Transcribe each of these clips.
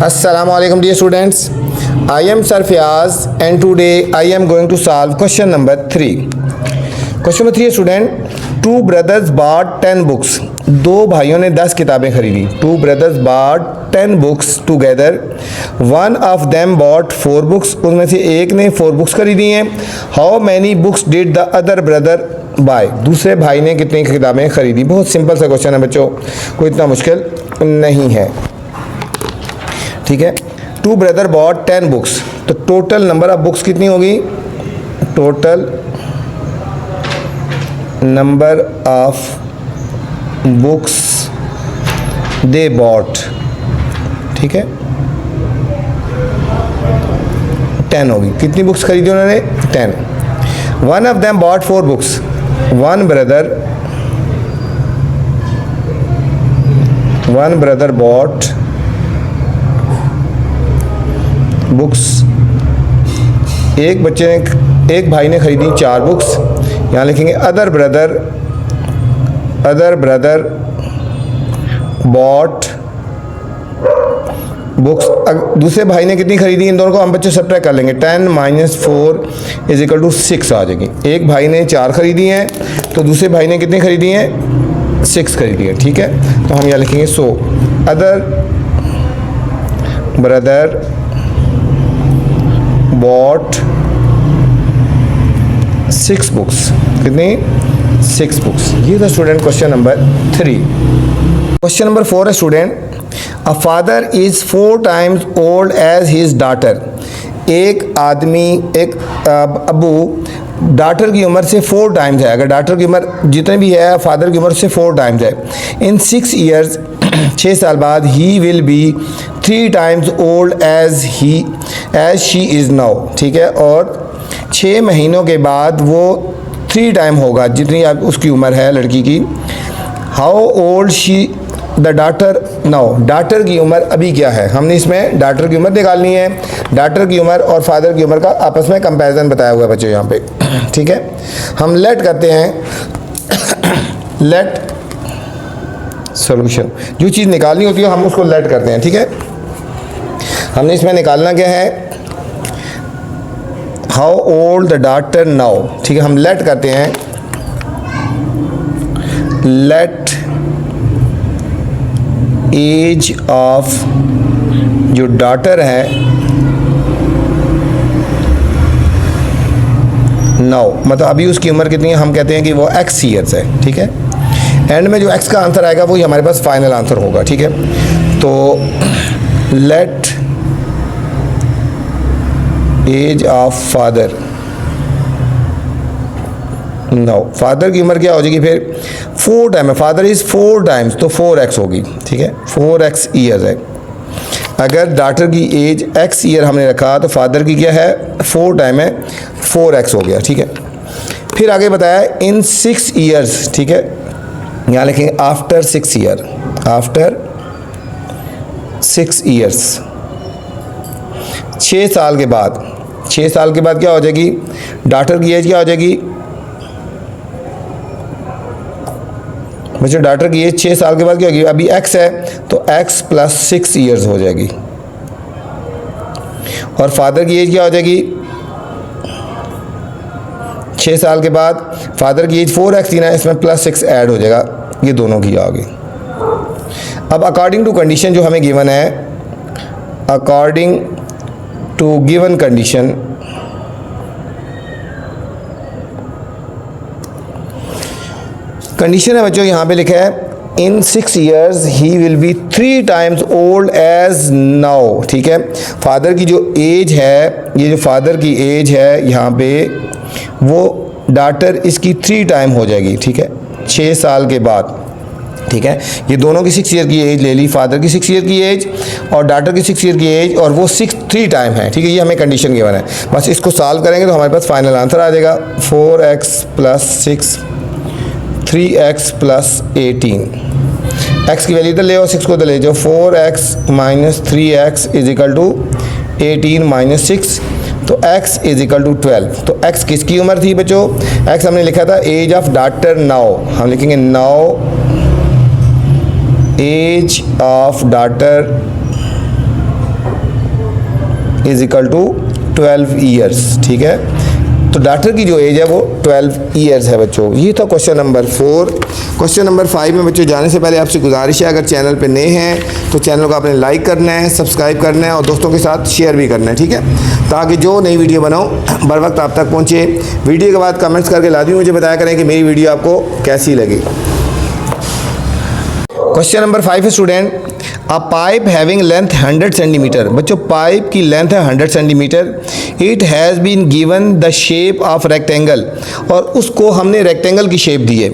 Assalamualaikum dear students. I am Sir Fiaz and today I am going to solve question number 3. Question number 3 student. Two brothers bought 10 books. दो भाइयों ने 10 किताबें खरीदी. Two brothers bought 10 books together. One of them bought 4 books. उनमें से एक ने 4 books खरीदी हैं. How many books did the other brother buy? दूसरे भाई ने कितनी किताबें खरीदी? बहुत सिंपल सा क्वेश्चन है बच्चों, कोई इतना मुश्किल नहीं है. ठीक है. टू ब्रदर बॉट 10 बुक्स, तो टोटल नंबर ऑफ बुक्स कितनी होगी? Total number of books they bought, ठीक है, 10 होगी. कितनी बुक्स खरीदी उन्होंने? 10. One of them bought 4 books. One brother bought books. एक भाई ने खरीदी 4 बुक्स. यहाँ लिखेंगे अदर ब्रदर बॉट बुक्स. दूसरे भाई ने कितनी खरीदी? इन दोनों को हम बच्चे सब्ट्रैक्ट कर लेंगे. 10 - 4 = 6 आ जाएगी. एक भाई ने 4 खरीदी हैं, तो दूसरे भाई ने कितनी खरीदी हैं? 6 खरीदी है. ठीक है, तो हम यहाँ लिखेंगे so other brother bought 6 books. कितनी? 6 बुक्स. ये था student question number 3. Question number 4 है student. A father is 4 times old as his daughter. एक अबू डॉटर की उम्र से 4 times है. अगर डॉटर की उम्र जितनी भी है, फादर की उम्र से 4 times है. इन 6 years 6 साल बाद ही will be 3 times old as she is now. ठीक है, और 6 महीनों के बाद वो 3 टाइम होगा जितनी आप उसकी उम्र है लड़की की. How old she the daughter now. Daughter की उम्र अभी क्या है? हमने इसमें डॉटर की उम्र निकालनी है. डॉटर की उम्र और फादर की उम्र का आपस में कंपैरिजन बताया हुआ है बच्चों यहाँ पे. ठीक है, हम लेट करते हैं. लेट सॉल्यूशन, जो चीज़ निकालनी होती है हम उसको लेट करते हैं. ठीक है, हमने इसमें निकालना क्या है? How old the daughter now. ठीक है, हम लेट करते हैं. लेट एज ऑफ जो डॉटर है नाउ, मतलब अभी उसकी उम्र कितनी है? हम कहते हैं कि वो x ईयर्स है. ठीक है, एंड में जो x का आंसर आएगा वही हमारे पास फाइनल आंसर होगा. ठीक है, तो let age of father now. Father की उम्र क्या हो जाएगी फिर? 4 टाइम है. फादर इज 4 times, तो 4x होगी. ठीक है, 4x ईयर है. अगर डॉटर की एज x ईयर हमने रखा तो फादर की क्या है? 4 टाइम है, 4x हो गया. ठीक है, फिर आगे बताया इन 6 years. ठीक है, यहाँ लिखेंगे आफ्टर 6 year. आफ्टर 6 years 6 साल के बाद. 6 साल के बाद क्या हो जाएगी? डॉटर की एज क्या हो जाएगी बच्चों? डॉटर की एज 6 साल के बाद क्या होगी? अभी x है तो x + 6 years हो जाएगी. और फादर की एज क्या हो जाएगी? 6 साल के बाद फादर की एज 4x थी ना, इसमें +6 ऐड हो जाएगा. ये दोनों की आ गई. अब अकॉर्डिंग टू कंडीशन जो हमें गिवन है, according to given condition, condition है बच्चों यहाँ पे लिखा है in 6 years he will be 3 times old as now. ठीक है, फादर की जो एज है, ये जो फादर की एज है यहाँ पे, वो डॉटर इसकी 3 टाइम हो जाएगी. ठीक है, 6 साल के बाद. ठीक है, ये दोनों की 6 year की एज ले ली, फादर की 6 year की एज और डॉटर की 6 year की एज, और वो 3 टाइम है. ठीक है, ये हमें कंडीशन गिवन है. बस इसको सॉल्व करेंगे तो हमारे पास फाइनल आंसर आ जाएगा. 4x + 6 3x + 18. x की वैल्यू इधर ले और 6 को इधर ले जाओ. 4x - 3x = 18 - 6, तो x = 12. तो x किसकी उम्र थी बच्चों? x हमने लिखा था एज ऑफ डॉटर नाउ. हम लिखेंगे now age of daughter is equal to 12 years. ठीक है, तो डॉक्टर की जो एज है वो 12 ईयर्स है बच्चों। ये था क्वेश्चन नंबर 4। क्वेश्चन नंबर 5 में बच्चों जाने से पहले आपसे गुजारिश है, अगर चैनल पे नए हैं तो चैनल को आपने लाइक करना है, सब्सक्राइब करना है और दोस्तों के साथ शेयर भी करना है। ठीक है, ताकि जो नई वीडियो बनाओ बर वक्त आप तक पहुँचे। वीडियो के बाद कमेंट्स करके लाजमी मुझे बताया करें कि मेरी वीडियो आपको कैसी लगी। क्वेश्चन नंबर 5 है student, a pipe having length 100 centimetre. बच्चों पाइप की लेंथ है 100 centimetre. It has been given the shape of rectangle, और उसको हमने रेक्टेंगल की शेप दी है।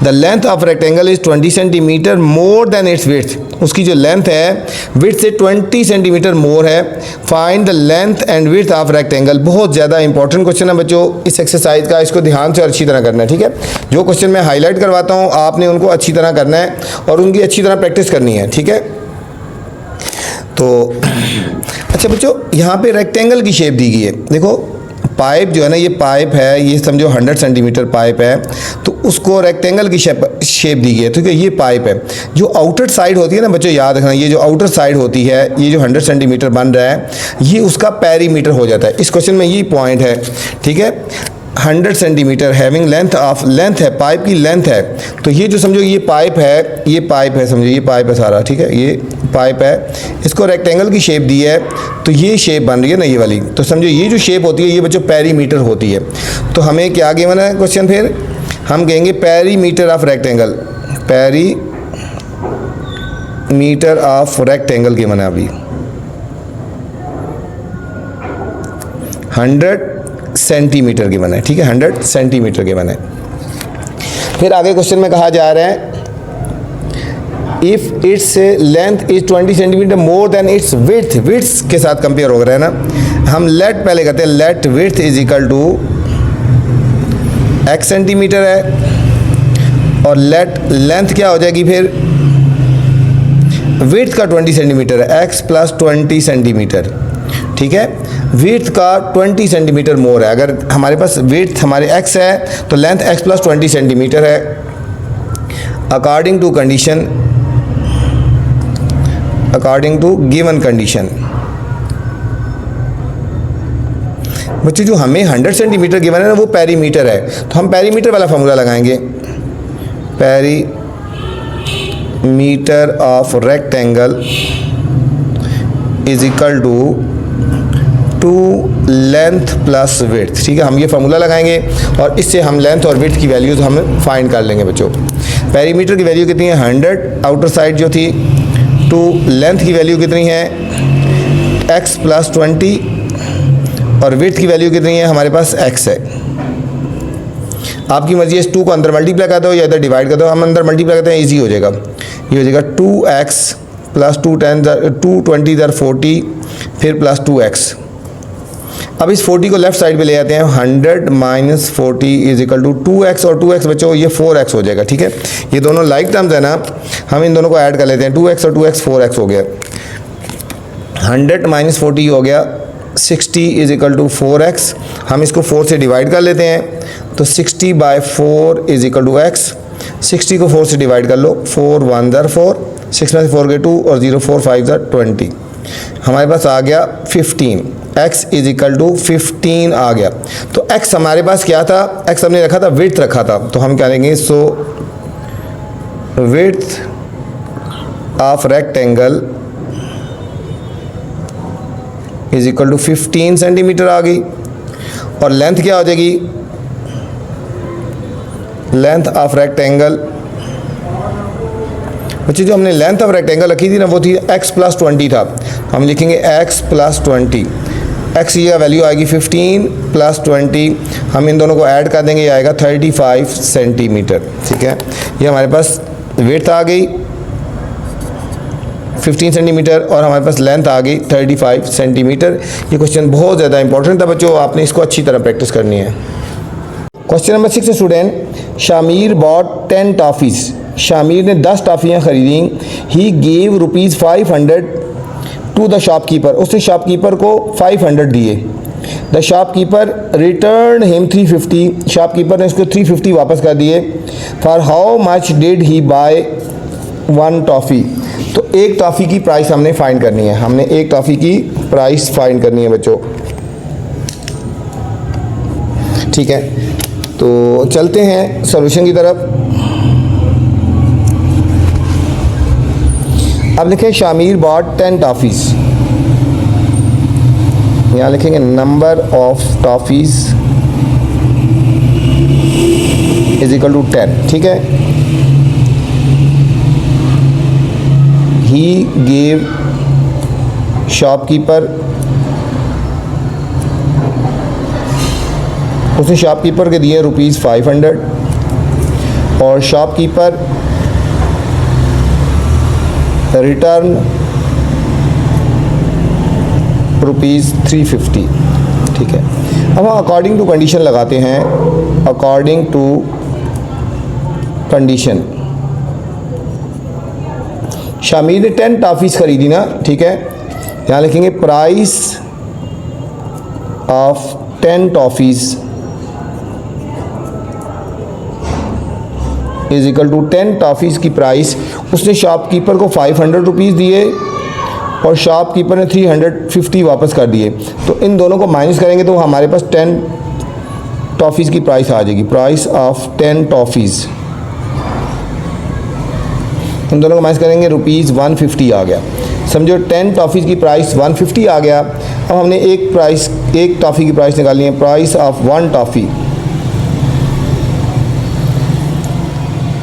The length of rectangle is 20 centimetre more than its width. उसकी जो लेंथ है विड्थ से 20 सेंटीमीटर मोर है। Find the length and width of rectangle. बहुत ज़्यादा इंपॉर्टेंट क्वेश्चन है बच्चों इस एक्सरसाइज का, इसको ध्यान से और अच्छी तरह करना है। ठीक है, जो क्वेश्चन मैं हाईलाइट करवाता हूँ आपने उनको अच्छी तरह करना है और उनकी अच्छी तरह प्रैक्टिस करनी है। ठीक है, तो अच्छा बच्चों यहाँ पे रेक्टेंगल की शेप दी गई है। देखो पाइप जो है ना, ये पाइप है, ये समझो 100 सेंटीमीटर पाइप है, तो उसको रेक्टेंगल की शेप दी गई है। ठीक है, ये पाइप है। जो आउटर साइड होती है ना बच्चों, याद रखना, ये जो आउटर साइड होती है, ये जो 100 सेंटीमीटर बन रहा है, ये उसका पेरीमीटर हो जाता है। इस क्वेश्चन में ये पॉइंट है। ठीक है, 100 centimetre having length of, length है पाइप की लेंथ है, तो ये जो समझो ये पाइप है, ये पाइप है, समझो ये पाइप है सारा। ठीक है, ये पाइप है, इसको रेक्टेंगल की शेप दी है, तो ये शेप बन रही है ना ये वाली, तो समझो ये जो शेप होती है ये बच्चों पेरीमीटर होती है। तो हमें क्या गिवन है क्वेश्चन, फिर हम कहेंगे perimeter of rectangle, perimeter of rectangle given है अभी 100 सेंटीमीटर के बना है। ठीक है, 100 सेंटीमीटर के बना है। फिर आगे क्वेश्चन में कहा जा रहा है if its length is 20 centimetre more than its width, width के साथ कंपेयर हो रहा है ना। हम लेट पहले करते हैं, let width is equal to x centimetre है, और लेट लेंथ क्या हो जाएगी फिर, विड्थ का 20 सेंटीमीटर है, x प्लस 20 सेंटीमीटर। ठीक है, विड्थ का 20 सेंटीमीटर मोर है। अगर हमारे पास विड्थ हमारे x है तो लेंथ x प्लस 20 सेंटीमीटर है। According to condition, according to given condition. बच्चों जो हमें 100 सेंटीमीटर गिवन है ना वो पेरीमीटर है, तो हम पेरीमीटर वाला फॉर्मूला लगाएंगे, perimeter of rectangle is equal to length plus width. ठीक है, हम ये फार्मूला लगाएंगे और इससे हम लेंथ और विड्थ की वैल्यूज हम फाइंड कर लेंगे बच्चों। पेरीमीटर की वैल्यू कितनी है 100 आउटर साइड जो थी, टू लेंथ की वैल्यू कितनी है x प्लस 20, और विड्थ की वैल्यू कितनी है हमारे पास x है। आपकी मर्जी है, इस 2 को अंदर मल्टीप्लाई कर दो या इधर डिवाइड कर दो। हम अंदर मल्टीप्लाई करते हैं, ईजी हो जाएगा। ये हो जाएगा 2x प्लस 220 इधर 40, फिर प्लस 2x। अब इस 40 को लेफ्ट साइड पे ले आते हैं, 100 minus 40 is equal to 2x, और 2x बच्चों ये 4x हो जाएगा। ठीक है, ये दोनों लाइक टर्म्स है ना, हम इन दोनों को ऐड कर लेते हैं, 2x और 2x 4x हो गया। 100 माइनस 40 हो गया 60 इज इक्वल टू 4x। हम इसको 4 से डिवाइड कर लेते हैं, तो 60 by 4 is equal to x। 60 को 4 से डिवाइड कर लो, 4 1 ज़र 4, 6 में से 4 गए 2 और 0 4 5 ज़र 20। हमारे पास आ गया 15, x इज इक्वल टू 15 आ गया। तो x हमारे पास क्या था, x हमने रखा था विड्थ रखा था, तो हम क्या लेंगे, so width of rectangle is equal to 15 centimetre आ गई। और लेंथ क्या हो जाएगी, लेंथ ऑफ रेक्टेंगल बच्चे जो हमने लेंथ ऑफ रेक्टेंगल रखी थी ना वो थी x प्लस 20 था, हम लिखेंगे x प्लस 20। x की वैल्यू आएगी 15 प्लस 20, हम इन दोनों को ऐड कर देंगे, ये आएगा 35 सेंटीमीटर। ठीक है, ये हमारे पास विड्थ आ गई 15 सेंटीमीटर और हमारे पास लेंथ आ गई 35 सेंटीमीटर। ये क्वेश्चन बहुत ज़्यादा इंपॉर्टेंट था बच्चों, आपने इसको अच्छी तरह प्रैक्टिस करनी है। Question number 6 student, Shamir bought 10 toffees. Shamir ने 10 टॉफ़ियाँ ख़रीदी। He gave ₹500 to the shopkeeper. उसने शॉपकीपर को 500 दिए। The shopkeeper return him 350। Shopkeeper ने उसको 350 वापस कर दिए। For how much did he buy 1 toffee. तो एक टॉफ़ी की प्राइस हमने फाइंड करनी है। हमने एक टॉफ़ी की प्राइस फाइंड करनी है बच्चों। ठीक है, तो चलते हैं सॉल्यूशन की तरफ। अब लिखें शामिर बॉट 10 टॉफ़ीज़। यहाँ लिखेंगे number of toffees is equal to 10। ठीक है, ही गेव शॉपकीपर, उसने शॉपकीपर के दिए ₹500 और शॉपकीपर रिटर्न ₹350। ठीक है, अब हम अकॉर्डिंग टू कंडीशन लगाते हैं। अकॉर्डिंग टू कंडीशन, शामिर ने 10 टॉफ़ीज़ खरीदी ना। ठीक है, यहाँ लिखेंगे price of 10 toffees is equal to 10 toffees की प्राइस, उसने शॉपकीपर को ₹500 दिए और शॉपकीपर ने 350 वापस कर दिए। तो इन दोनों को माइनस करेंगे तो हमारे पास 10 टॉफ़ीज़ की प्राइस आ जाएगी। प्राइस ऑफ 10 टॉफ़ीज़, इन दोनों को माइनस करेंगे ₹150 आ गया। समझो 10 टॉफ़ीज़ की प्राइस 150 आ गया। अब हमने एक टॉफ़ी की प्राइस निकालनी है। प्राइस ऑफ 1 टॉफ़ी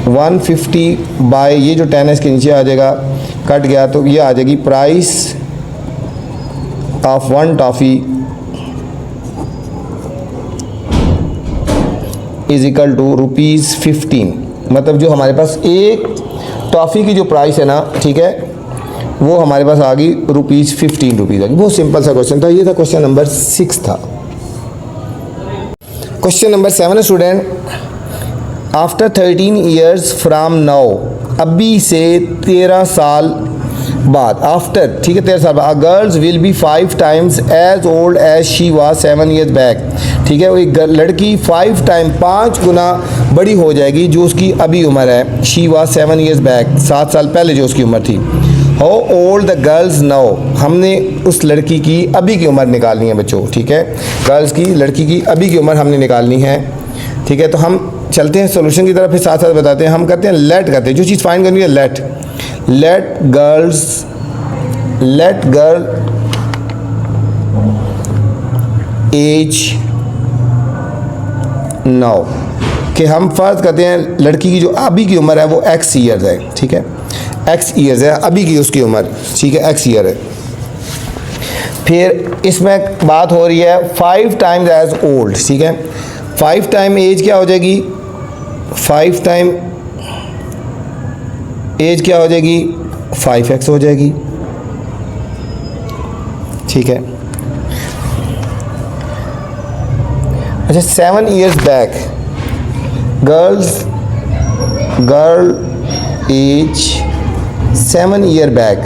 150 बाय ये जो 10 है इसके नीचे आ जाएगा, कट गया तो ये आ जाएगी price of 1 toffee is equal to ₹15। मतलब जो हमारे पास एक टॉफ़ी की जो प्राइस है ना, ठीक है, वो हमारे पास आ गई ₹15 आ गई। बहुत सिंपल सा क्वेश्चन था। ये था क्वेश्चन नंबर 6 था। Question number 7 student, after 13 years from now, अभी से 13 साल बाद, आफ्टर, ठीक है, 13 साल बाद, girls will be 5 times as old as she was 7 years back. ठीक है, वो एक लड़की 5 गुना बड़ी हो जाएगी जो उसकी अभी उम्र है। शी वाज 7 ईयर्स बैक, 7 साल पहले जो उसकी उम्र थी। How old the girls now, हमने उस लड़की की अभी की उम्र निकालनी है बच्चों। ठीक है, गर्ल्स की, लड़की की अभी की उम्र हमने निकालनी है। ठीक है, तो हम चलते हैं सॉल्यूशन की तरफ, फिर साथ साथ बताते हैं। हम करते हैं लेट, करते हैं जो चीज़ फाइंड करनी है लेट गर्ल एज नाउ, कि हम फर्ज करते हैं लड़की की जो अभी की उम्र है वो x ईयर्स है। ठीक है, x ईयर्स है अभी की उसकी उम्र। ठीक है, x ईयर है। फिर इसमें बात हो रही है 5 टाइम्स एज ओल्ड। ठीक है, 5 टाइम एज क्या हो जाएगी, 5 टाइम एज क्या हो जाएगी, 5x हो जाएगी। ठीक है, अच्छा 7 years back, girl age 7 year back,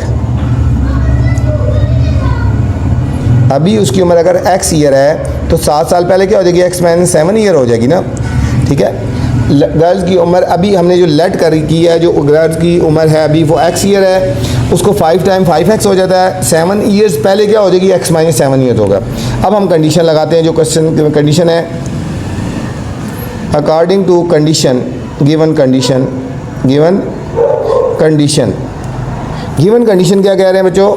अभी उसकी उम्र अगर x ईयर है तो 7 साल पहले क्या हो जाएगी, x माइनस 7 ईयर हो जाएगी ना। ठीक है, गर्ल्स की उम्र अभी हमने जो लेट कर की है, जो गर्ल्स की उम्र है अभी वो x ईयर है, उसको 5 टाइम 5x हो जाता है। 7 ईयर्स पहले क्या हो जाएगी, x माइनस 7 ईयर्स होगा। अब हम कंडीशन लगाते हैं, जो क्वेश्चन कंडीशन है, according to condition, given condition क्या कह रहे हैं बच्चों,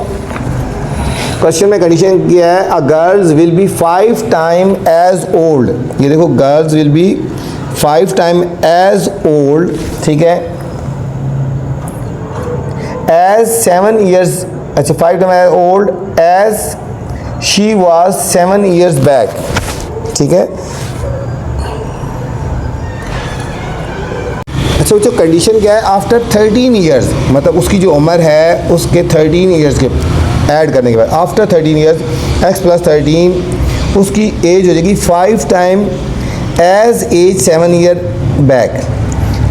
क्वेश्चन में कंडीशन क्या है, a girls will be 5 time as old. ये देखो, girls will be 5 time as old, ठीक है, एज 7 ईयर्स, अच्छा 5 time as old as she was 7 years back. ठीक है, अच्छा बच्चों कंडीशन क्या है, आफ्टर 13 ईयर्स, मतलब उसकी जो उम्र है उसके 13 ईयर्स के ऐड करने के बाद, आफ्टर 13 ईयर्स x प्लस 13, उसकी एज हो जाएगी 5 time age age 7 year back.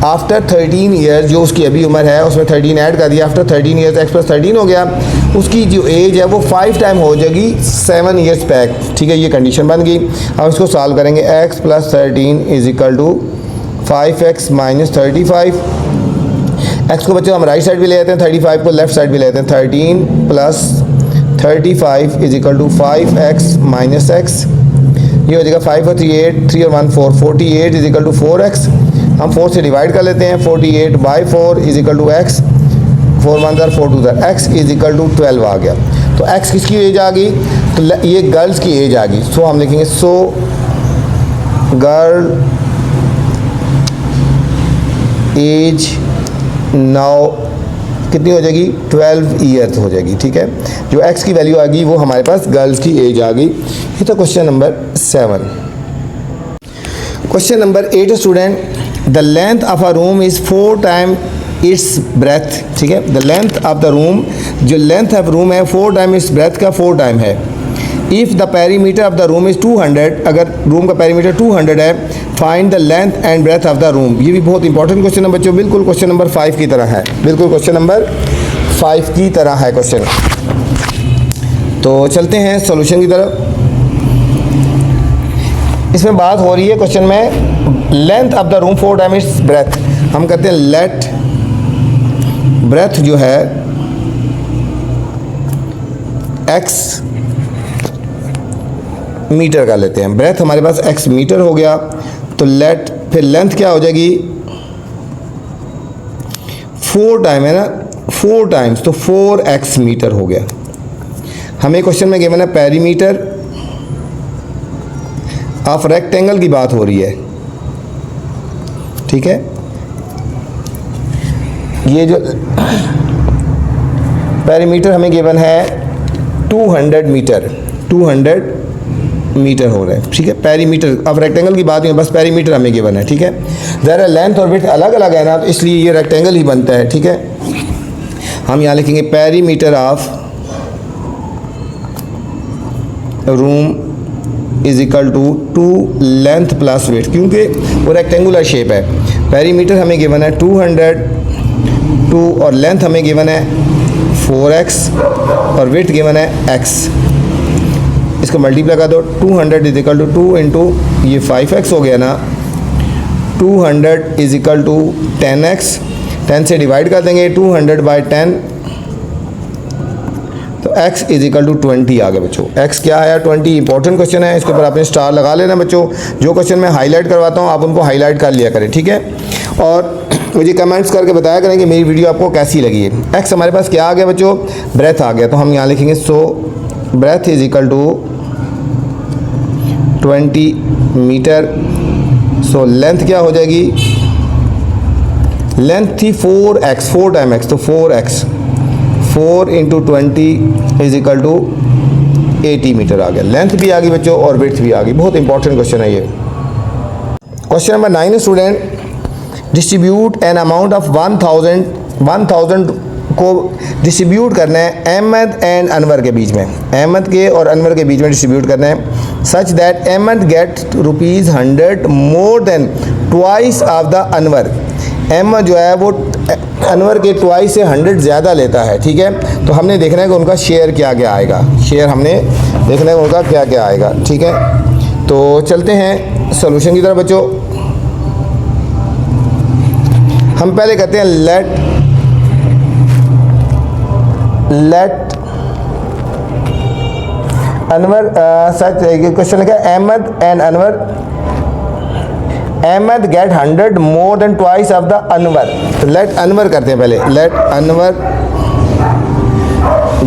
After 13 years जो उसकी अभी उम्र है उसमें 13 ऐड कर दिया, आफ्टर 13 ईयर्स x प्लस 13 हो गया, उसकी जो एज है वो 5 टाइम हो जाएगी 7 ईयर्स बैक। ठीक है, ये कंडीशन बन गई। अब इसको सॉल्व करेंगे, x plus 13 is equal to 5x minus 35। x को बच्चों हम राइट साइड भी ले लेते हैं, 35 को लेफ्ट साइड भी लेते हैं, 13 plus 35 is equal to 5x minus x, ये हो जाएगा 5 और 3 8, 3 और 1 4, 48 इज इक्वल टू 4x। हम 4 से डिवाइड कर लेते हैं, 48 by 4 is equal to x, 4 1 ज़र 4 2 ज़र, x इज इक्वल टू 12 आ गया। तो x किसकी एज आ गई, तो ये गर्ल्स की एज आ गई। सो हम लिखेंगे सो गर्ल एज नाउ कितनी हो जाएगी, 12 ईयर्स हो जाएगी। ठीक है, जो x की वैल्यू आ गई वो हमारे पास गर्ल्स की एज आ गई। ये तो question number 7। Question number 8 student, the length of a room is 4 time its breadth. ठीक है, the length of the room, जो लेंथ ऑफ रूम है 4 टाइम इट्स ब्रेथ का 4 टाइम है। If the perimeter of the room is 200, अगर room का perimeter 200 है, find the length and breadth of the room. ये भी बहुत इंपॉर्टेंट क्वेश्चन है बच्चों, बिल्कुल क्वेश्चन नंबर 5 की तरह है, बिल्कुल क्वेश्चन नंबर 5 की तरह है क्वेश्चन। तो चलते हैं सॉल्यूशन की तरफ। इसमें बात हो रही है क्वेश्चन में length of the room 4 time its breath. हम कहते हैं लेट ब्रेथ जो है x मीटर का लेते हैं, ब्रेथ हमारे पास x मीटर हो गया, तो लेट फिर लेंथ क्या हो जाएगी 4 टाइम है ना, 4 टाइम्स, तो 4x मीटर हो गया। हमें क्वेश्चन में गिवन है पेरीमीटर ऑफ रेक्टेंगल की बात हो रही है। ठीक है, ये जो पेरीमीटर हमें गिवन है 200 मीटर, 200 मीटर हो रहा है। ठीक है, पेरीमीटर ऑफ रेक्टेंगल की बात नहीं है, बस पेरीमीटर हमें गिवन है। ठीक है, ज़रा लेंथ और विड्थ अलग अलग है ना, तो इसलिए ये रेक्टेंगल ही बनता है। ठीक है, हम यहाँ लिखेंगे perimeter of room is equal to 2 length plus width, क्योंकि वो रेक्टेंगुलर शेप है। पेरीमीटर हमें गिवन है 2 और लेंथ हमें गिवन है 4x और विड्थ गिवन है x। इसको मल्टीप्लाई कर दो, 200 इज इक्वल टू 2 इंटू ये 5x हो गया ना, 200 इज इक्वल टू 10x, 10 से डिवाइड कर देंगे 200 बाई 10, तो x इज इक्वल टू 20 आ गया बच्चों। x क्या आया 20, इंपॉर्टेंट क्वेश्चन है, इसके ऊपर आपने स्टार लगा लेना बच्चों। जो क्वेश्चन मैं हाईलाइट करवाता हूँ आप उनको हाईलाइट कर लिया करें। ठीक है, और मुझे कमेंट्स करके बताया करें कि मेरी वीडियो आपको कैसी लगी है। x हमारे पास क्या आ गया बच्चों, ब्रेथ आ गया, तो हम यहाँ लिखेंगे so breadth is equal to 20 metre. So length क्या हो जाएगी, लेंथ थी 4x, 4 टाइम x, तो 4x, 4 into 20 is equal to 80 metre आ गया। लेंथ भी आ गई बच्चों और विड्थ भी आ गई। बहुत इंपॉर्टेंट क्वेश्चन है ये। Question number 9 student, distribute an amount of 1000 को डिस्ट्रीब्यूट करना है अहमद एंड अनवर के बीच में, अहमद के और अनवर के बीच में डिस्ट्रीब्यूट करना है, such that Ahmed get ₹100 more than twice of the Anwar. Ahmed जो है वो अनवर के ट्वाइस से 100 ज़्यादा लेता है। ठीक है, तो हमने देखना है कि उनका शेयर क्या क्या आएगा, शेयर हमने देखना है उनका क्या क्या आएगा। ठीक है, तो चलते हैं सॉल्यूशन की तरफ बच्चों। हम पहले कहते हैं लेट अनवर, सच क्वेश्चन लिखा है Ahmed and Anwar, Ahmed get 100 more than twice of the Anwar. तो लेट अनवर करते हैं पहले, let Anwar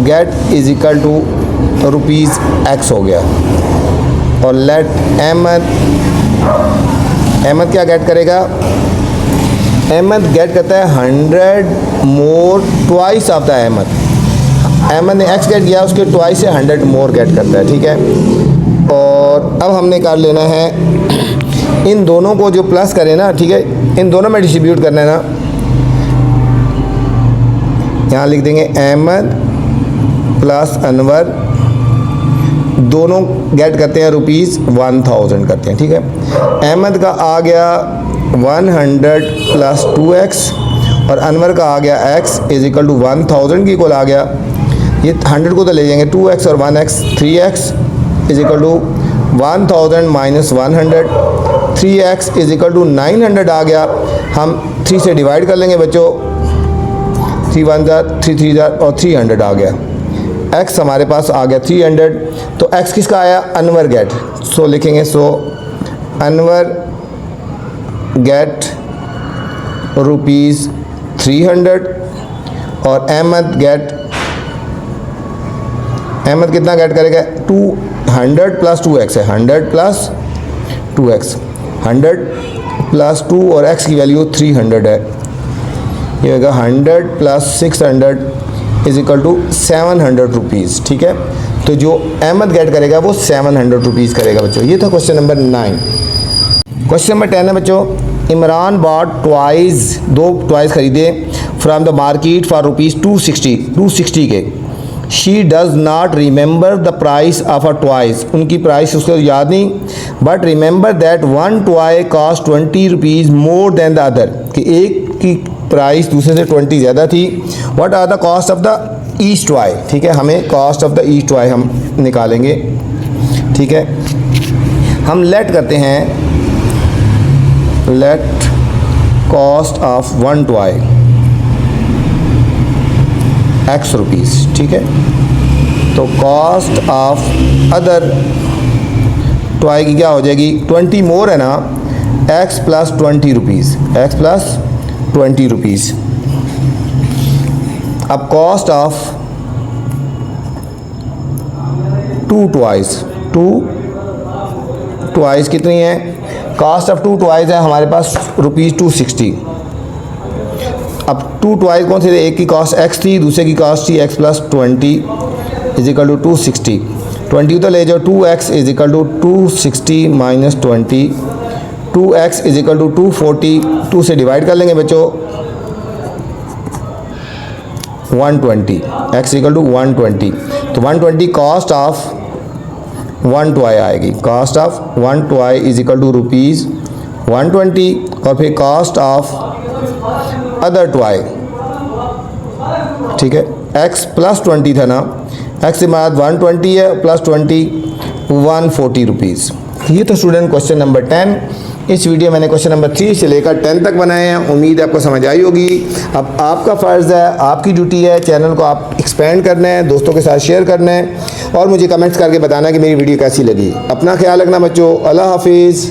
get is equal to ₹x हो गया, और लेट अहमद क्या गेट करेगा, अहमद गेट करता है 100 मोर ट्वाइस ऑफ द अहमद ने x गेट किया, उसके ट्वाइस से 100 मोर गेट करता है। ठीक है, और अब हमने कर लेना है इन दोनों को जो प्लस करें ना, ठीक है, इन दोनों में डिस्ट्रीब्यूट करना है ना। यहाँ लिख देंगे अहमद प्लस अनवर, दोनों गेट करते हैं ₹1000 करते हैं। ठीक है, अहमद का आ गया 100 प्लस 2x और अनवर का आ गया x इज इक्वल टू 1000 की इक्वल आ गया। ये 100 को तो ले जाएंगे, 2x और 1x, 3x is equal to 1000 minus 100, 3x is equal to 900 आ गया। हम 3 से डिवाइड कर लेंगे बच्चों, 3 1 3 3 और 300 आ गया। x हमारे पास आ गया 300, तो x किसका आया, अनवर गेट, सो लिखेंगे सो अनवर गेट रुपीज़ 300 और अहमद कितना गेट करेगा, 200 प्लस 2x है, 100 प्लस 2x, 100 प्लस 2 और x की वैल्यू 300 है, ये होगा 100 plus 600 is equal to 700 rupees. ठीक है, तो जो अहमद गेट करेगा वो 700 रुपीज़ करेगा बच्चों। ये था क्वेश्चन नंबर 9। क्वेश्चन नंबर 10 है बच्चों, इमरान बॉट टॉयज़, 2 टॉयज़ खरीदे from the market for rupees 260 के। She does not remember the price of a toys, उनकी प्राइस उसको याद नहीं, but remember that one toy cost 20 rupees more than the other, कि एक की प्राइस दूसरे से 20 ज़्यादा थी। What are the cost of the each toy, ठीक है, हमें cost of the each toy हम निकालेंगे। ठीक है, हम लेट करते हैं, let cost of one toy x rupees. ठीक है, तो कॉस्ट ऑफ अदर टॉय की क्या हो जाएगी, 20 मोर है ना, x plus 20 rupees, x plus 20 rupees. अब कॉस्ट ऑफ 2 टॉयज़ कितनी है, कॉस्ट ऑफ 2 टॉयज़ है हमारे पास रुपीज़ 260। अब 2 टॉयज़ कौन से थे, एक की कॉस्ट x थी, दूसरे की कॉस्ट थी x plus 20 is equal to 260। 20 तो ले जाओ, 2x is equal to 260 minus 20, 2x is equal to 240, 2 से डिवाइड कर लेंगे बच्चों, 120, x इक्वल टू 120, तो 120 कॉस्ट ऑफ 1 टॉय आएगी, cost of 1 toy is equal to rupees 120, और फिर कॉस्ट ऑफ अदर टॉय, ठीक है, x प्लस 20 था ना, x से बाद 120 है प्लस 20 140 रुपीज़। ये तो स्टूडेंट क्वेश्चन नंबर 10। इस वीडियो मैंने क्वेश्चन नंबर 3 से लेकर 10 तक बनाए हैं, उम्मीद है आपको समझ आई होगी। अब आपका फ़र्ज़ है, आपकी ड्यूटी है, चैनल को आप एक्सपेंड करना है, दोस्तों के साथ शेयर करना है और मुझे कमेंट्स करके बताना कि मेरी वीडियो कैसी लगी। अपना ख्याल रखना बच्चों, अल्लाह हाफिज़।